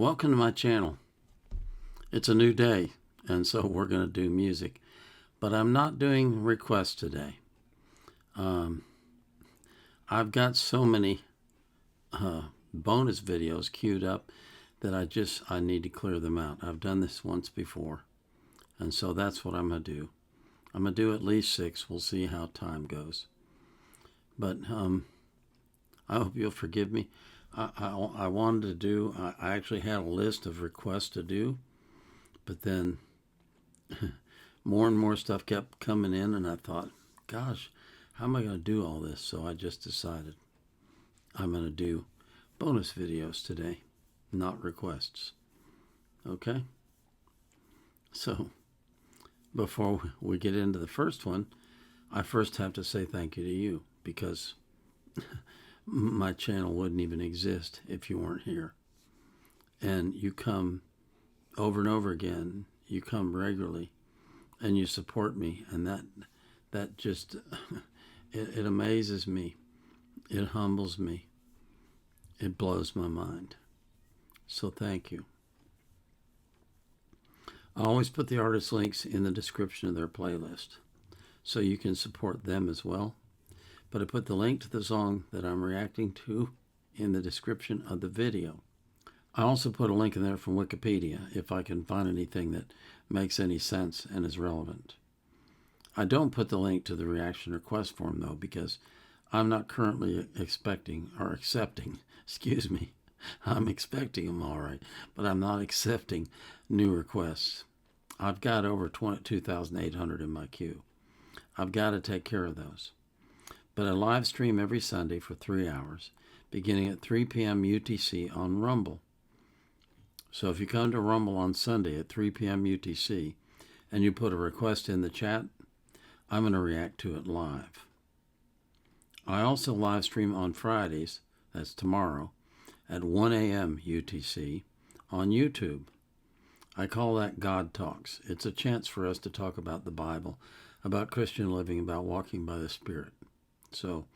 Welcome to my channel. It's a new day, and so we're going to do music. But I'm not doing requests today. I've got so many bonus videos queued up that I need to clear them out. I've done this once before, and so that's what I'm going to do. I'm going to do at least 6. We'll see how time goes. But I hope you'll forgive me. I wanted to do, I actually had a list of requests to do, but then more and more stuff kept coming in, and I thought, gosh, how am I going to do all this? So I just decided I'm going to do bonus videos today, not requests. Okay? So before we get into the first one, I first have to say thank you to you, because my channel wouldn't even exist if you weren't here. And you come over and over again. You come regularly, and you support me, and that just it amazes me. It humbles me. It blows my mind. So thank you. I always put the artist links in the description of their playlist, so you can support them as well. But I put the link to the song that I'm reacting to in the description of the video. I also put a link in there from Wikipedia if I can find anything that makes any sense and is relevant. I don't put the link to the reaction request form, though, because I'm not currently accepting, excuse me, I'm expecting them all right, but I'm not accepting new requests. I've got over 22,800 in my queue. I've got to take care of those. But I live stream every Sunday for 3 hours, beginning at 3 p.m. UTC on Rumble. So if you come to Rumble on Sunday at 3 p.m. UTC and you put a request in the chat, I'm going to react to it live. I also live stream on Fridays, that's tomorrow, at 1 a.m. UTC on YouTube. I call that God Talks. It's a chance for us to talk about the Bible, about Christian living, about walking by the Spirit. So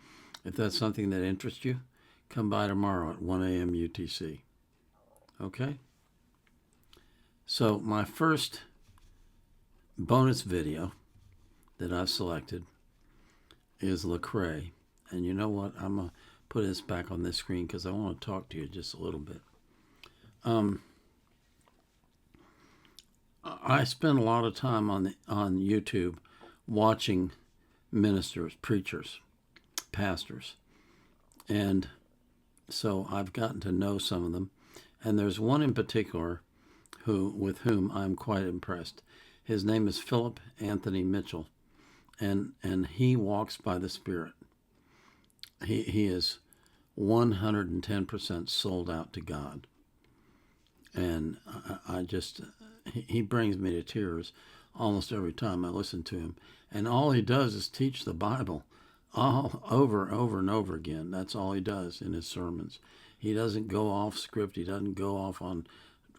if that's something that interests you, come by tomorrow at 1 a.m. UTC. Okay? So my first bonus video that I've selected is Lecrae. And you know what? I'm going to put this back on this screen because I want to talk to you just a little bit. I spend a lot of time on YouTube watching ministers, preachers, pastors, and so I've gotten to know some of them, and there's one in particular with whom I'm quite impressed. His name is Philip Anthony Mitchell, and he walks by the Spirit. He is 110% sold out to God, and he brings me to tears almost every time I listen to him. And all he does is teach the Bible all over and over again. That's all he does in his sermons. He doesn't go off script. He doesn't go off on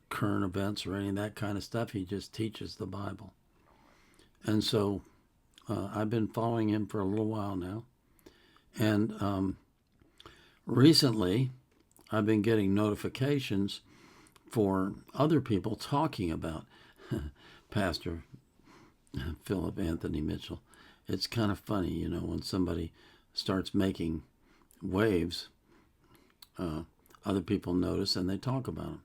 current events or any of that kind of stuff. He just teaches the Bible. And so I've been following him for a little while now. And recently I've been getting notifications for other people talking about Pastor Philip Anthony Mitchell. It's kind of funny, you know, when somebody starts making waves, other people notice and they talk about them.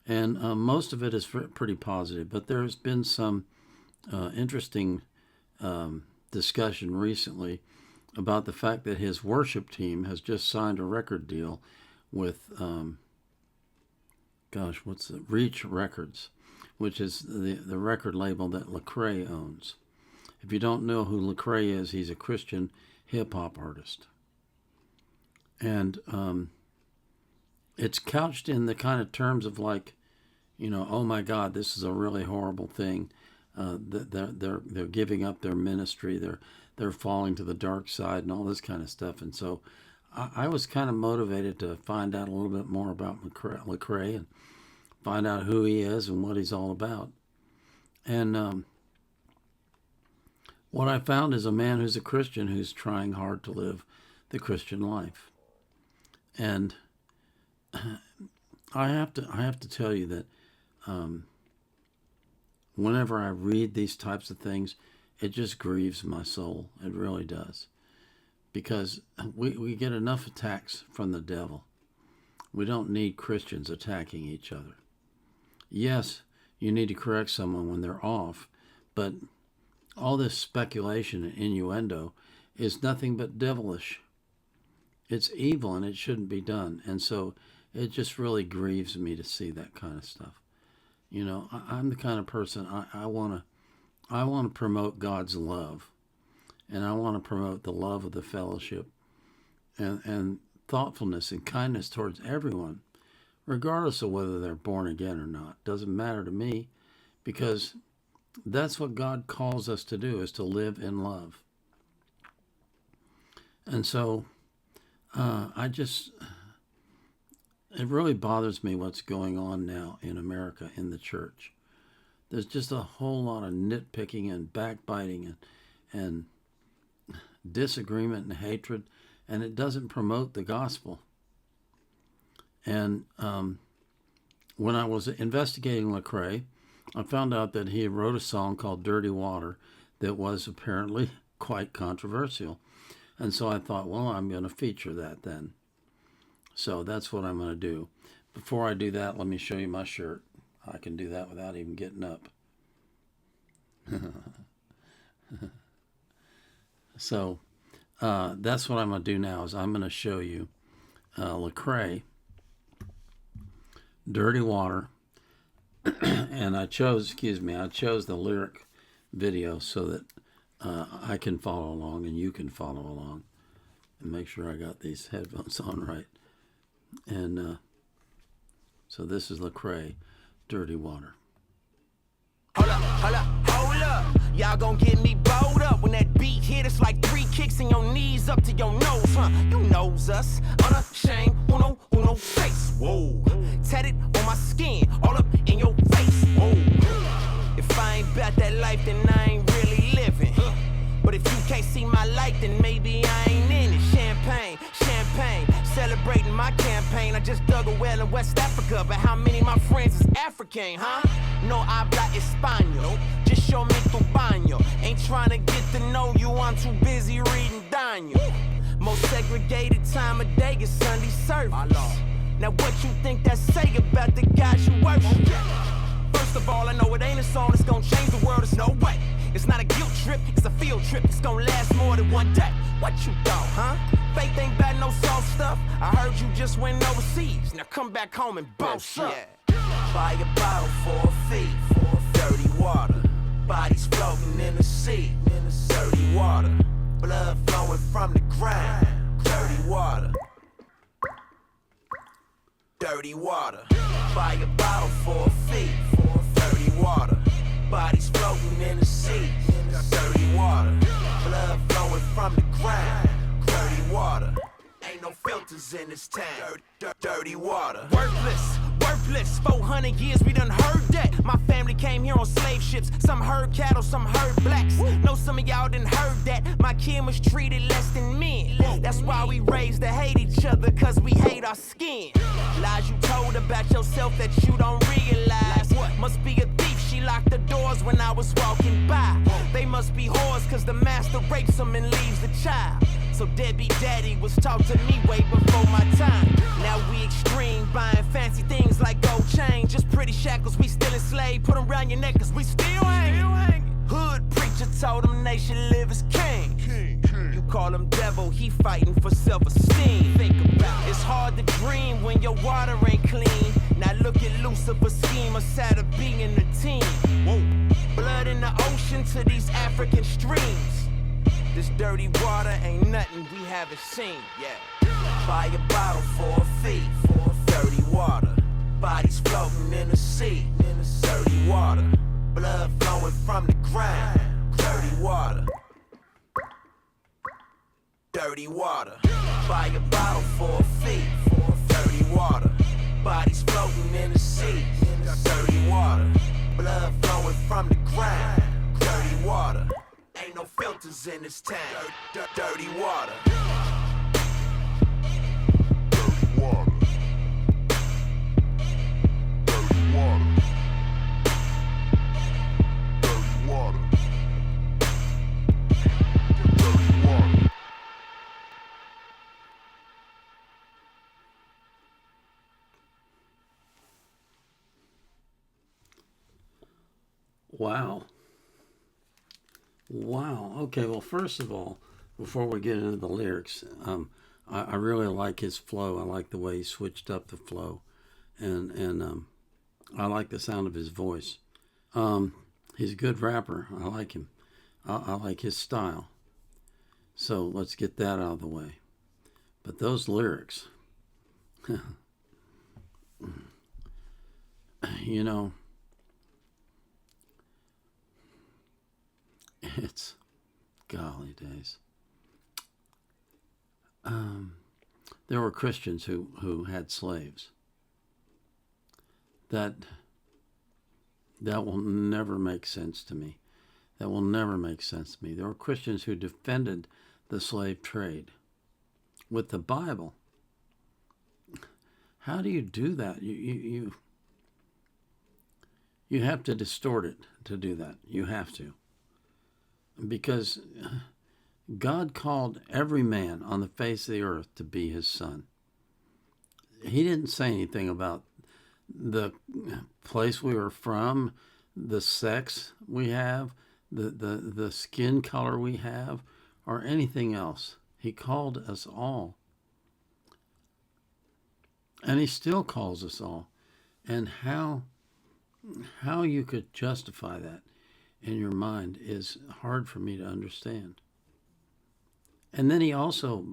And most of it is pretty positive, but there's been some interesting discussion recently about the fact that his worship team has just signed a record deal with, Reach Records, which is the record label that Lecrae owns. If you don't know who Lecrae is, he's a Christian hip-hop artist. And it's couched in the kind of terms of like, you know, oh my God, this is a really horrible thing. They're giving up their ministry. They're falling to the dark side and all this kind of stuff. And so I was kind of motivated to find out a little bit more about Lecrae and find out who he is and what he's all about. And what I found is a man who's a Christian who's trying hard to live the Christian life. And I have to tell you that whenever I read these types of things, it just grieves my soul. It really does. Because we get enough attacks from the devil. We don't need Christians attacking each other. Yes, you need to correct someone when they're off, but all this speculation and innuendo is nothing but devilish. It's evil and it shouldn't be done. And so it just really grieves me to see that kind of stuff. You know, I'm the kind of person I want to promote God's love, and I want to promote the love of the fellowship and thoughtfulness and kindness towards everyone, regardless of whether they're born again or not. Doesn't matter to me, because that's what God calls us to do, is to live in love. And so it really bothers me what's going on now in America in the church. There's just a whole lot of nitpicking and backbiting and disagreement and hatred, and it doesn't promote the gospel. And when I was investigating Lecrae, I found out that he wrote a song called Dirty Water that was apparently quite controversial. And so I thought, well, I'm going to feature that then. So that's what I'm going to do. Before I do that, let me show you my shirt. I can do that without even getting up. So that's what I'm going to do now, is I'm going to show you Lecrae, Dirty Water. And I chose the lyric video so that I can follow along and you can follow along. And make sure I got these headphones on right. And so this is Lecrae, Dirty Water. Hold up. Y'all gon' get me bowed up when that beat hit. It's like 3 kicks in your knees up to your nose, huh? You knows us. Unashamed, uno, face. Whoa. Tatted on my skin, all up in your face. Whoa. If I ain't about that life, then I ain't really living. But if you can't see my light, then maybe I ain't in it. Champagne, celebrating my campaign. I just dug a well in West Africa, but how many of my friends is African, huh? No habla español, just show me tu baño. Ain't trying to get to know you, I'm too busy reading Daniel. Most segregated time of day is Sunday service. Now what you think that say about the guys you worship? First of all, I know it ain't a song that's gonna change the world, it's no way. It's not a guilt trip, it's a field trip. It's gonna last more than one day. What you thought, huh? Faith ain't bad, no soft stuff. I heard you just went overseas. Now come back home and boss up. Buy a bottle for a fee. Dirty water. Bodies floating in the sea. Dirty water. Blood flowing from the ground. Dirty water. Dirty water. Buy a bottle for a fee. Dirty water. Bodies floating in the sea. Dirty water. Blood flowing from the ground. Dirty water. Ain't no filters in this town. Dirty water. Worthless. 400 years we done heard that. My family came here on slave ships. Some herd cattle, some herd blacks. Know some of y'all done heard that. My kin was treated less than men. That's why we raised to hate each other, cause we hate our skin. Lies you told about yourself that you don't realize. Must be a thief, she locked the doors when I was walking by. They must be whores, cause the master rapes them and leaves the child. So deadbeat daddy was taught to me way before my time. Now we extreme, buying fancy things like gold chain. Just pretty shackles, we still enslaved. Put them around your neck, cause we still hanging. Hood preacher told them they should live as king. You call him devil, he fighting for self-esteem. Think about it. It's hard to dream when your water ain't clean. Now look at Lucifer's scheme, a sad of being in the team. Blood in the ocean to these African streams. This dirty water ain't nothing we haven't seen, yeah. Buy a bottle for a fee. Dirty water. Bodies floating in the sea. Dirty water. Blood flowing from the ground. Dirty water. Dirty water. Buy a bottle for a fee. Dirty water. Bodies floating in the sea. Dirty water. Blood flowing from the ground. Dirty water. Ain't no filters in this town. Dirty water. Dirty water. Wow. Wow. Okay, well, first of all, before we get into the lyrics, I really like his flow. I like the way he switched up the flow. And I like the sound of his voice. He's a good rapper. I like him. I like his style. So let's get that out of the way. But those lyrics, you know, it's golly days. There were Christians who had slaves. That will never make sense to me. That will never make sense to me. There were Christians who defended the slave trade with the Bible. How do you do that? You have to distort it to do that. You have to. Because God called every man on the face of the earth to be his son. He didn't say anything about the place we were from, the sex we have, the skin color we have, or anything else. He called us all. And he still calls us all. And how you could justify that in your mind is hard for me to understand. And then he also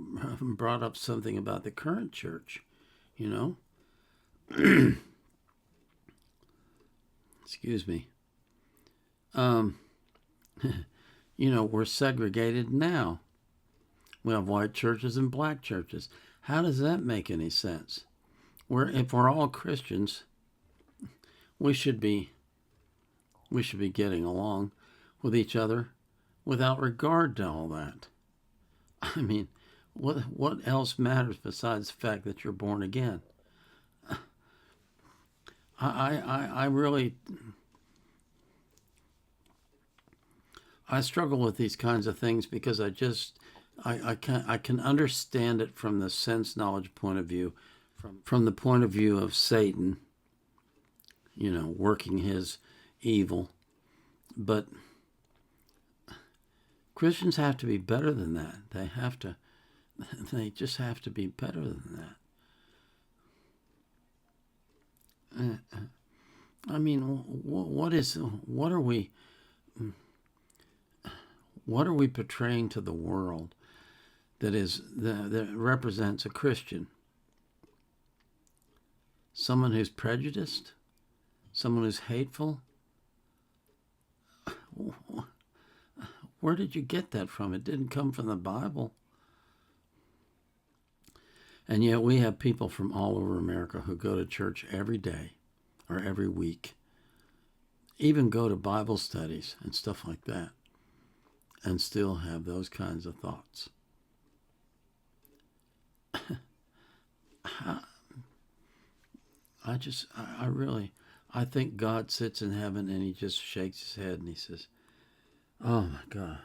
brought up something about the current church, you know. Excuse me. You know, we're segregated now. We have white churches and black churches. How does that make any sense? If we're all Christians, we should be getting along with each other without regard to all that. I mean, what else matters besides the fact that you're born again? I really struggle with these kinds of things because I can understand it from the sense knowledge point of view, from the point of view of Satan, you know, working his evil. But Christians have to be better than that. They just have to be better than that. I mean, what are we portraying to the world that represents a Christian? Someone who's prejudiced? Someone who's hateful? Where did you get that from? It didn't come from the Bible. And yet we have people from all over America who go to church every day or every week, even go to Bible studies and stuff like that, and still have those kinds of thoughts. I think God sits in heaven and he just shakes his head and he says, "Oh my God,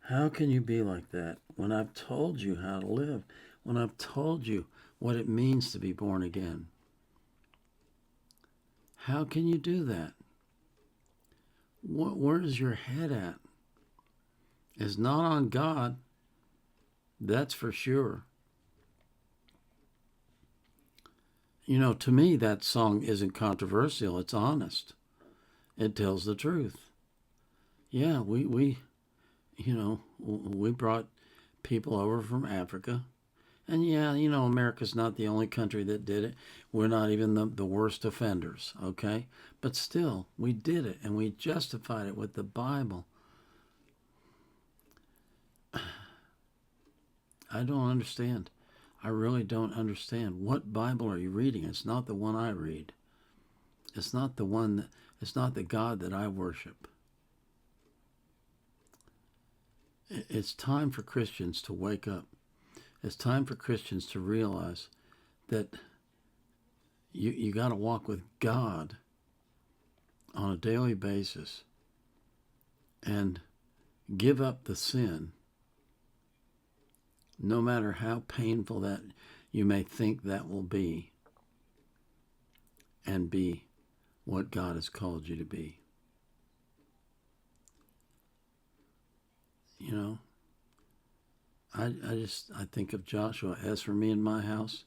how can you be like that when I've told you how to live, when I've told you what it means to be born again? How can you do that? Where is your head at? It's not on God, that's for sure." You know, to me, that song isn't controversial. It's honest. It tells the truth. Yeah, we brought people over from Africa. And yeah, you know, America's not the only country that did it. We're not even the worst offenders, okay? But still, we did it, and we justified it with the Bible. I don't understand. I really don't understand. What Bible are you reading? It's not the one I read. It's not the God that I worship. It's time for Christians to wake up. It's time for Christians to realize that you got to walk with God on a daily basis and give up the sin, no matter how painful that you may think that will be, and be what God has called you to be. you know, I think of Joshua, as for me and my house,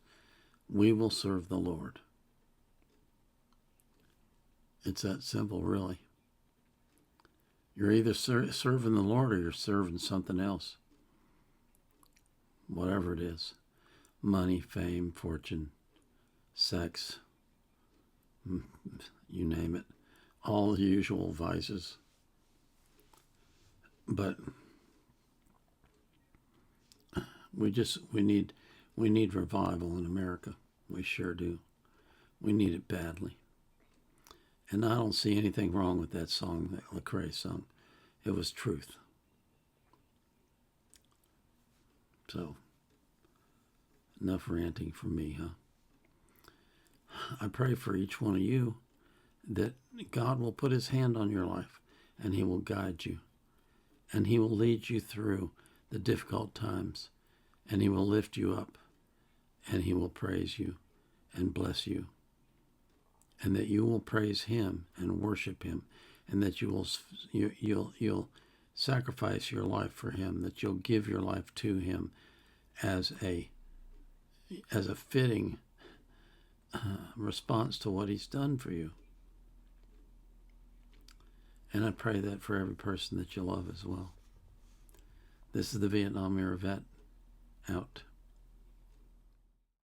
we will serve the Lord. It's that simple, really. You're either serving the Lord or you're serving something else. Whatever it is. Money, fame, fortune, sex, you name it. All the usual vices. But we need revival in America. We sure do. We need it badly. And I don't see anything wrong with that song that Lecrae sung. It was truth. So, enough ranting from me, huh? I pray for each one of you that God will put his hand on your life and he will guide you and he will lead you through the difficult times and he will lift you up and he will praise you and bless you, and that you will praise him and worship him, and that you'll sacrifice your life for him, that you'll give your life to him as a fitting response to what he's done for you. And I pray that for every person that you love as well. This is the Vietnam era vet, out.